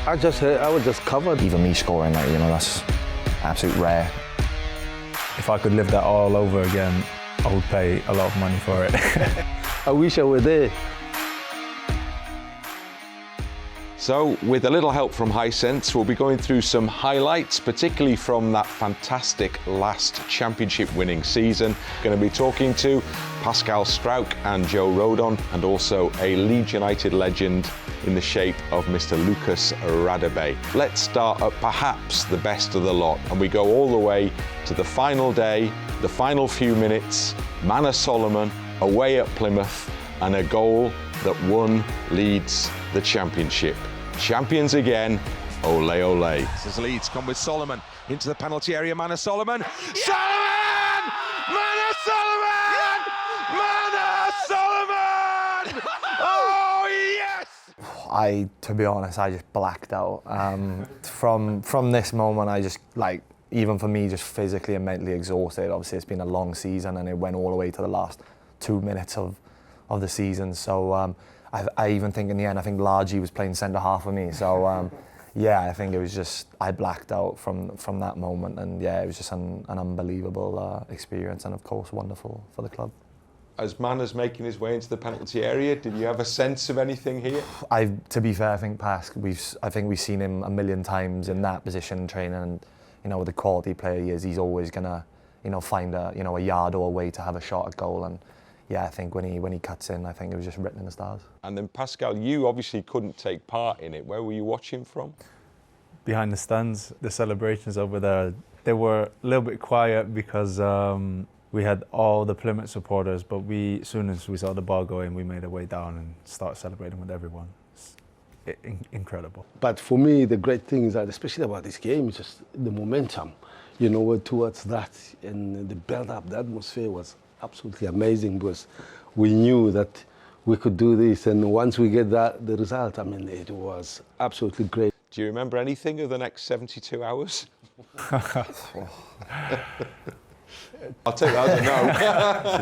I was just covered. Even me scoring, like, you know, that's absolute rare. If I could live that all over again, I would pay a lot of money for it. I wish I were there. So, with a little help from Hisense, we'll be going through some highlights, particularly from that fantastic last championship winning season. Going to be talking to Pascal Struijk and Joe Rodon, and also a Leeds United legend in the shape of Mr. Lucas Radebe. Let's start at perhaps the best of the lot, and we go all the way to the final day, the final few minutes, Manor Solomon away at Plymouth, and a goal that won Leeds the championship. Champions again, ole ole. This is Leeds come with Solomon into the penalty area. Manor Solomon. Yeah! Solomon! Manor Solomon! Manor Solomon! Oh yes! To be honest, I just blacked out. From this moment, I just, like, even for me, just physically and mentally exhausted. Obviously, it's been a long season, and it went all the way to the last 2 minutes of the season. So I even think in the end, I think Largy was playing centre half for me. So yeah, I think it was just, I blacked out from that moment, and yeah, it was just an unbelievable experience, and of course wonderful for the club. As Manor's making his way into the penalty area, did you have a sense of anything here? To be fair, I think I think we've seen him a million times in that position in training, and you know, with the quality player he is, he's always gonna, you know, find a yard or a way to have a shot at goal. And yeah, I think when he cuts in, I think it was just written in the stars. And then Pascal, you obviously couldn't take part in it. Where were you watching from? Behind the stands, the celebrations over there, they were a little bit quiet because we had all the Plymouth supporters, but as soon as we saw the ball go in, we made our way down and started celebrating with everyone. It's incredible. But for me, the great thing is that, especially about this game, is just the momentum, you know, towards that, and the build-up, the atmosphere was absolutely amazing, because we knew that we could do this, and once we get the result, I mean, it was absolutely great. Do you remember anything of the next 72 hours? I'll take that as a no.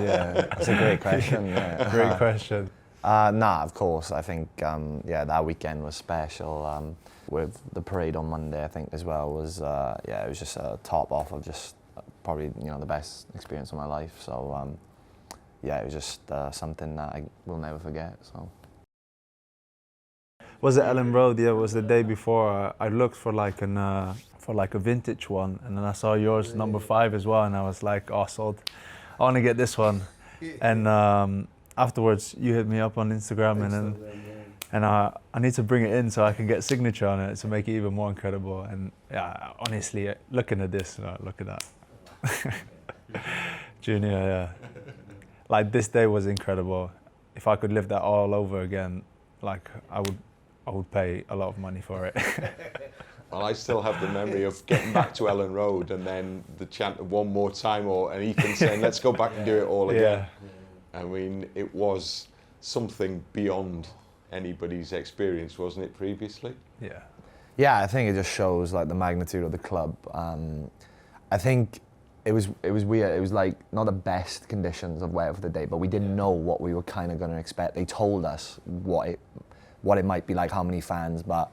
Yeah, that's a great question. Yeah. Great question. Nah, of course. I think yeah, that weekend was special. With the parade on Monday, I think as well was yeah, it was just a top off of just probably, you know, the best experience of my life. So yeah, it was just something that I will never forget. So. Was it Ellen Road? Yeah, it was the day before. I looked for like a vintage one, and then I saw yours, number 5 as well, and I was like, oh, sold. I want to get this one. And afterwards, you hit me up on Instagram, and I need to bring it in so I can get signature on it to make it even more incredible. And yeah, honestly, looking at this, look at that. Junior, yeah. Like, this day was incredible. If I could live that all over again, like, I would pay a lot of money for it. Well, I still have the memory of getting back to Ellen Road and then the chant of one more time, and Ethan saying, let's go back and do it all again. Yeah. I mean, it was something beyond anybody's experience, wasn't it, previously? Yeah. Yeah, I think it just shows like the magnitude of the club. I think it was weird. It was like not the best conditions of weather for the day, but we didn't know what we were kind of going to expect. They told us what it might be like, how many fans, but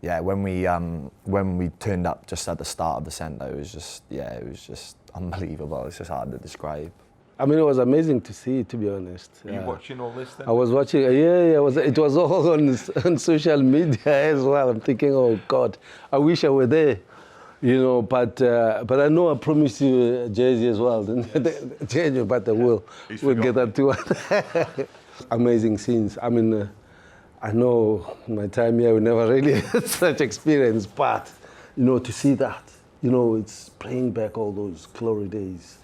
yeah, when we turned up just at the start of the centre, it was just unbelievable. It's just hard to describe. I mean, it was amazing to see, to be honest. Were you watching all this then? I was watching, yeah, it was all on social media as well. I'm thinking, oh God, I wish I were there, you know, but I know I promised you jersey as well, jersey, but we'll get that too. Amazing scenes. I mean, I know my time here, we never really had such experience, but, you know, to see that, you know, it's bringing back all those glory days.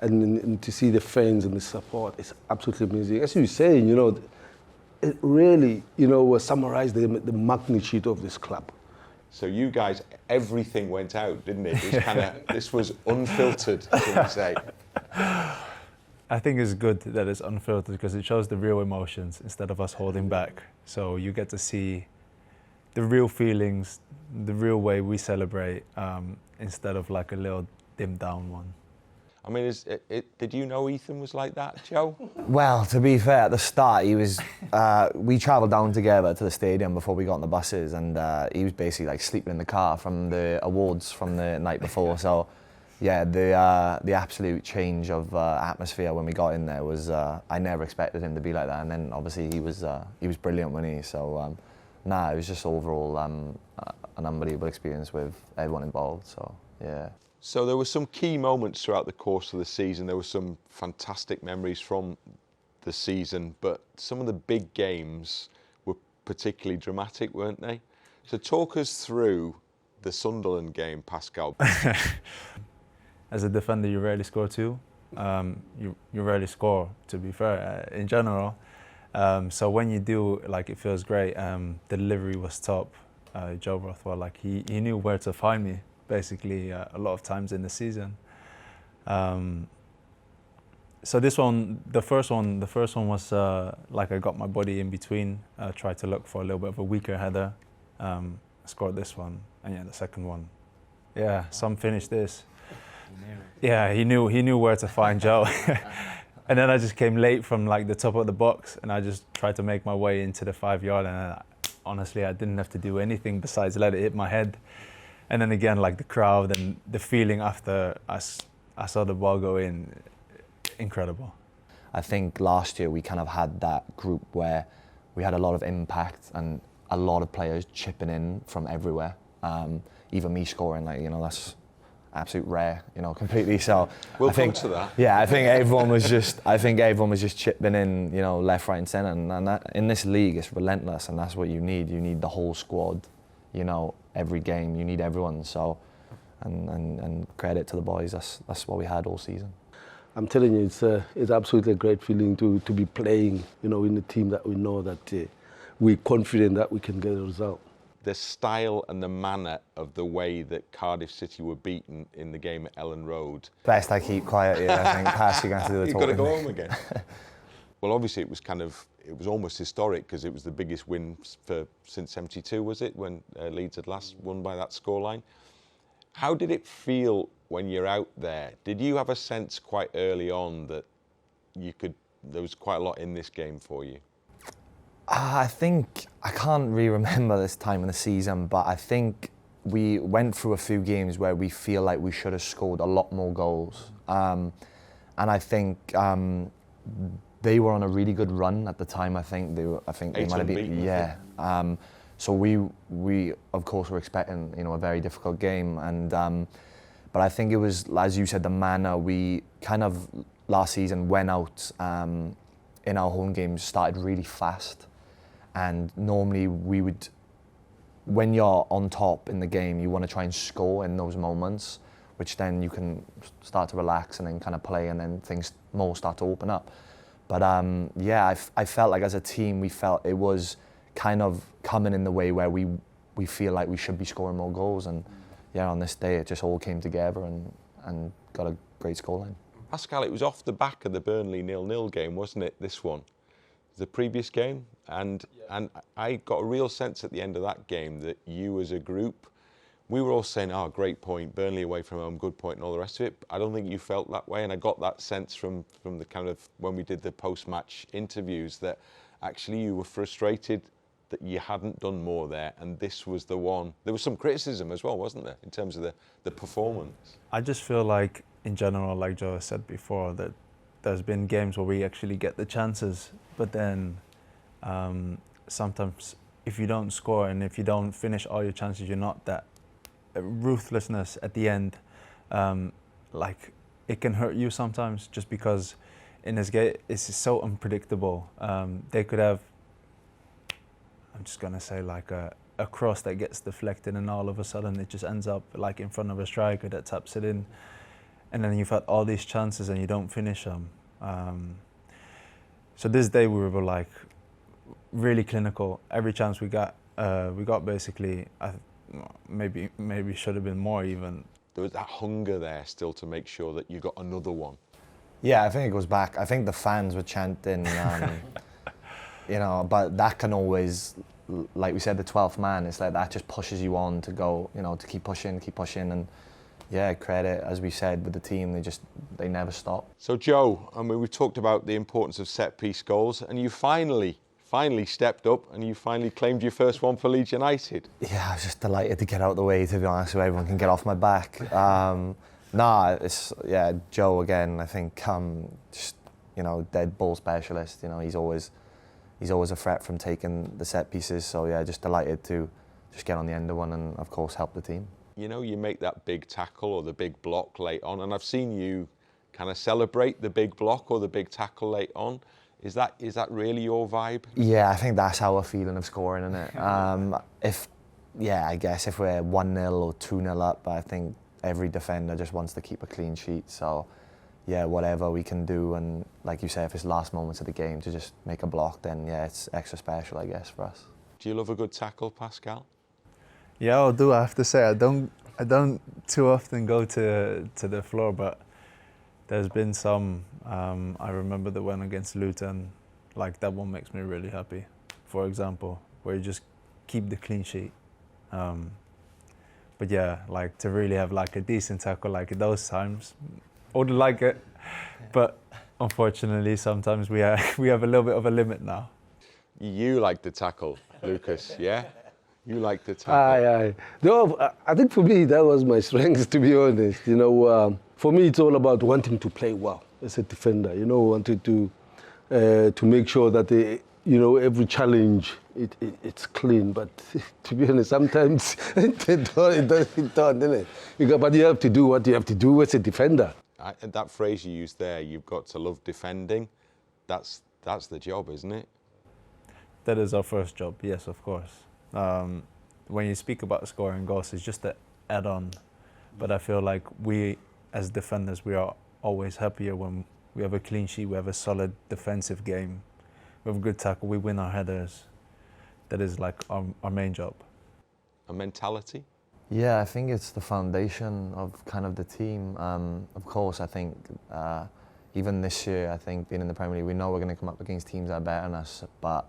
And to see the fans and the support is absolutely amazing. As you were saying, you know, it really, you know, summarized the magnitude of this club. So you guys, everything went out, didn't it? It was kind of, this was unfiltered, can we say? I think it's good that it's unfiltered because it shows the real emotions instead of us holding back. So you get to see the real feelings, the real way we celebrate, instead of like a little dimmed down one. I mean, did you know Ethan was like that, Joe? Well, to be fair, at the start, he was. We travelled down together to the stadium before we got on the buses, and he was basically like sleeping in the car from the awards from the night before. So, yeah, the absolute change of atmosphere when we got in there was. I never expected him to be like that, and then obviously he was brilliant, wasn't he? So, it was just overall an unbelievable experience with everyone involved. So, yeah. So there were some key moments throughout the course of the season. There were some fantastic memories from the season, but some of the big games were particularly dramatic, weren't they? So talk us through the Sunderland game, Pascal. As a defender, you rarely score two. You rarely score, to be fair, in general. So when you do, like, it feels great. The delivery was top. Joe Rothwell, like, he knew where to find me, basically, a lot of times in the season. So this one, the first one was like I got my body in between, tried to look for a little bit of a weaker header, scored this one, and yeah, the second one. Yeah, some finished this. Yeah, he knew where to find Joe. And then I just came late from like the top of the box, and I just tried to make my way into the 5-yard, and honestly, I didn't have to do anything besides let it hit my head. And then again, like the crowd and the feeling after I saw the ball go in, incredible. I think last year we kind of had that group where we had a lot of impact and a lot of players chipping in from everywhere. Even me scoring, like, that's absolute rare, completely. So we'll come to that. Yeah, I think everyone was just chipping in, left, right, and centre. And that, in this league, it's relentless, and that's what you need. You need the whole squad. Every game, you need everyone. So, and credit to the boys. That's what we had all season. I'm telling you, it's absolutely a great feeling to be playing, in a team that we know that we're confident that we can get a result. The style and the manner of the way that Cardiff City were beaten in the game at Ellen Road. Best I keep quiet here, I think. Pass, you're going to have to do the You've talking. got to go home again. Well, obviously it was almost historic because it was the biggest win since '72, was it, when Leeds had last won by that scoreline? How did it feel when you're out there? Did you have a sense quite early on that there was quite a lot in this game for you? I think, I can't really remember this time in the season, but I think we went through a few games where we feel like we should have scored a lot more goals. And I think they were on a really good run at the time. I think they might have been, yeah. So we of course were expecting, a very difficult game, and but I think it was, as you said, the manner we kind of last season went out in our home games, started really fast, and normally we would, when you're on top in the game, you want to try and score in those moments, which then you can start to relax and then kind of play, and then things more start to open up. But yeah, I felt like as a team, we felt it was kind of coming in the way where we feel like we should be scoring more goals, and yeah, on this day it just all came together and got a great scoreline. Pascal, it was off the back of the Burnley 0-0 game, wasn't it, this one? The previous game, and I got a real sense at the end of that game that you as a group, we were all saying, oh, great point, Burnley away from home, good point, and all the rest of it. I don't think you felt that way, and I got that sense from the kind of, when we did the post-match interviews, that actually you were frustrated that you hadn't done more there, and this was the one. There was some criticism as well, wasn't there, in terms of the performance? I just feel like, in general, like Joe said before, that there's been games where we actually get the chances, but then sometimes if you don't score and if you don't finish all your chances, you're not that ruthlessness at the end. Like, it can hurt you sometimes, just because in this game it's so unpredictable. They could have, I'm just gonna say, like a cross that gets deflected, and all of a sudden it just ends up like in front of a striker that taps it in, and then you've had all these chances and you don't finish them. So this day we were like really clinical. Every chance we got basically. Maybe should have been more even. There was that hunger there still to make sure that you got another one. Yeah, I think it goes back. I think the fans were chanting, but that can always, like we said, the 12th man, it's like that just pushes you on to go, to keep pushing, and yeah, credit, as we said, with the team, they never stop. So Joe, I mean, we've talked about the importance of set-piece goals, and you finally stepped up and you finally claimed your first one for Leeds United. Yeah, I was just delighted to get out of the way, to be honest, so everyone can get off my back. Joe again, I think, just, you know, dead ball specialist. You know, he's always a threat from taking the set pieces. So yeah, just delighted to just get on the end of one and of course help the team. You know, you make that big tackle or the big block late on, and I've seen you kind of celebrate the big block or the big tackle late on. Is that really your vibe? Yeah, I think that's our feeling of scoring, isn't it? I guess if we're 1-0 or 2-0 up, I think every defender just wants to keep a clean sheet. So yeah, whatever we can do, and like you say, if it's last moments of the game to just make a block, then yeah, it's extra special, I guess, for us. Do you love a good tackle, Pascal? Yeah, I do. I have to say, I don't too often go to the floor, but there's been some. I remember the one against Luton, like that one makes me really happy. For example, where you just keep the clean sheet. But yeah, like to really have like a decent tackle, like those times, I would like it. But unfortunately, sometimes we have a little bit of a limit now. You like the tackle, Lucas, yeah? You like the tackle. Aye. No, I think for me, that was my strength, to be honest. You know, for me, it's all about wanting to play well as a defender. You know, wanted to make sure that, every challenge, it's clean. But to be honest, sometimes it doesn't, doesn't it? But you have to do what you have to do as a defender. And that phrase you used there, you've got to love defending, that's the job, isn't it? That is our first job, yes, of course. When you speak about scoring goals, it's just an add-on. But I feel like we, as defenders, we are always happier when we have a clean sheet, we have a solid defensive game, we have a good tackle, we win our headers. That is like our main job. A mentality? Yeah, I think it's the foundation of kind of the team. Of course, I think even this year, I think being in the Premier League, we know we're going to come up against teams that are better than us, but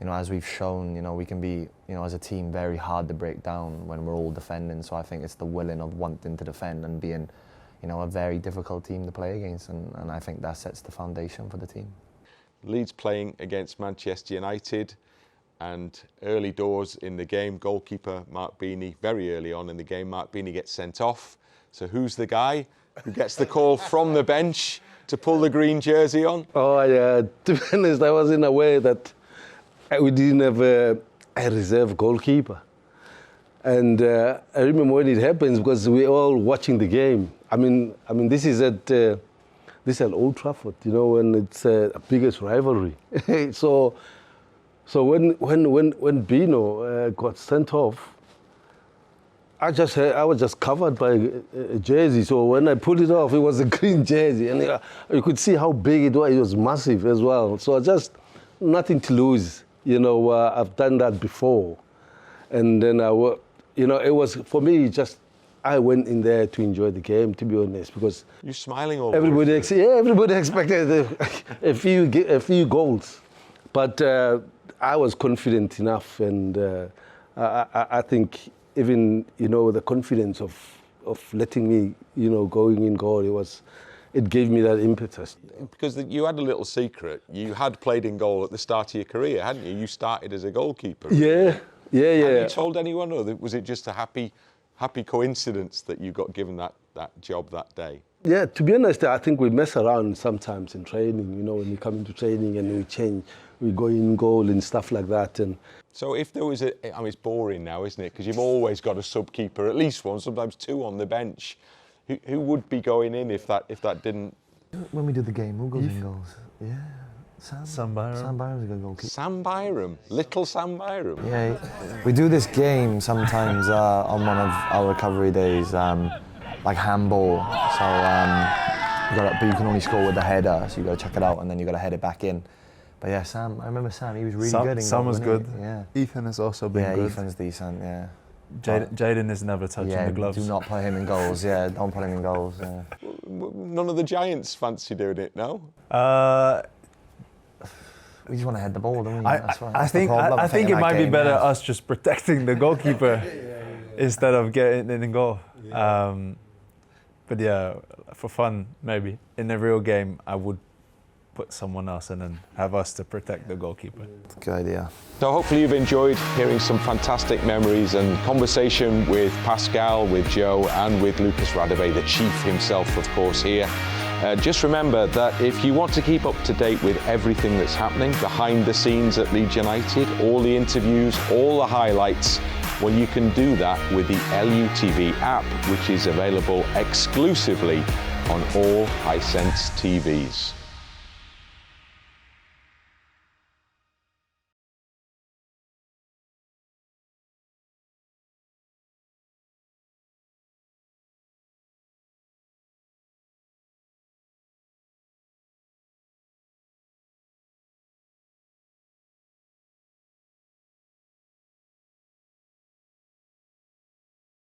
as we've shown, we can be, as a team, very hard to break down when we're all defending. So I think it's the willing of wanting to defend and being, a very difficult team to play against. And I think that sets the foundation for the team. Leeds playing against Manchester United, and early doors in the game, goalkeeper Mark Beanie, very early on in the game, Mark Beanie gets sent off. So who's the guy who gets the call from the bench to pull the green jersey on? Oh, yeah. To be honest, I wasn't aware that we didn't have a reserve goalkeeper. And I remember when it happens because we're all watching the game. I mean, this is at Old Trafford, and it's a biggest rivalry. So when Bino got sent off, I was just covered by a jersey. So when I pulled it off, it was a green jersey, and you could see how big it was. It was massive as well. So just nothing to lose. I've done that before, and then it was for me just. I went in there to enjoy the game, to be honest, because you're smiling all everybody expected a few goals, but I was confident enough, and I think even the confidence of letting me going in goal, it gave me that impetus. Because you had a little secret. You had played in goal at the start of your career, hadn't you? You started as a goalkeeper. Yeah. Have you told anyone, or was it just a happy coincidence that you got given that job that day? Yeah, to be honest, I think we mess around sometimes in training, when you come into training and we change, we go in goal and stuff like that. And so if there was it's boring now, isn't it? Because you've always got a sub-keeper, at least one, sometimes two on the bench. Who would be going in if that didn't? When we do the game, who goes in goals? Yeah. Sam Byram. Sam Byram's a good goalkeeper. Sam Byram, little Sam Byram. Yeah, we do this game sometimes on one of our recovery days, like handball. So but you can only score with the header, so you got to check it out and then you got to head it back in. But yeah, Sam, I remember Sam. He was really good. Sam was good. Yeah. Ethan has also been good. Yeah, Ethan's decent. Yeah. Jaden is never touching the gloves. Do not put him in goals. Yeah, don't put him in goals. Yeah. None of the Giants fancy doing it, no? We just want to head the ball, don't we? I think it might be better us just protecting the goalkeeper instead of getting in goal. But yeah, for fun, maybe. In a real game, I would put someone else in and have us to protect the goalkeeper. Good idea. So hopefully you've enjoyed hearing some fantastic memories and conversation with Pascal, with Joe and with Lucas Radebe, the chief himself, of course, here. Just remember that if you want to keep up to date with everything that's happening behind the scenes at Leeds United, all the interviews, all the highlights, well, you can do that with the LUTV app, which is available exclusively on all Hisense TVs.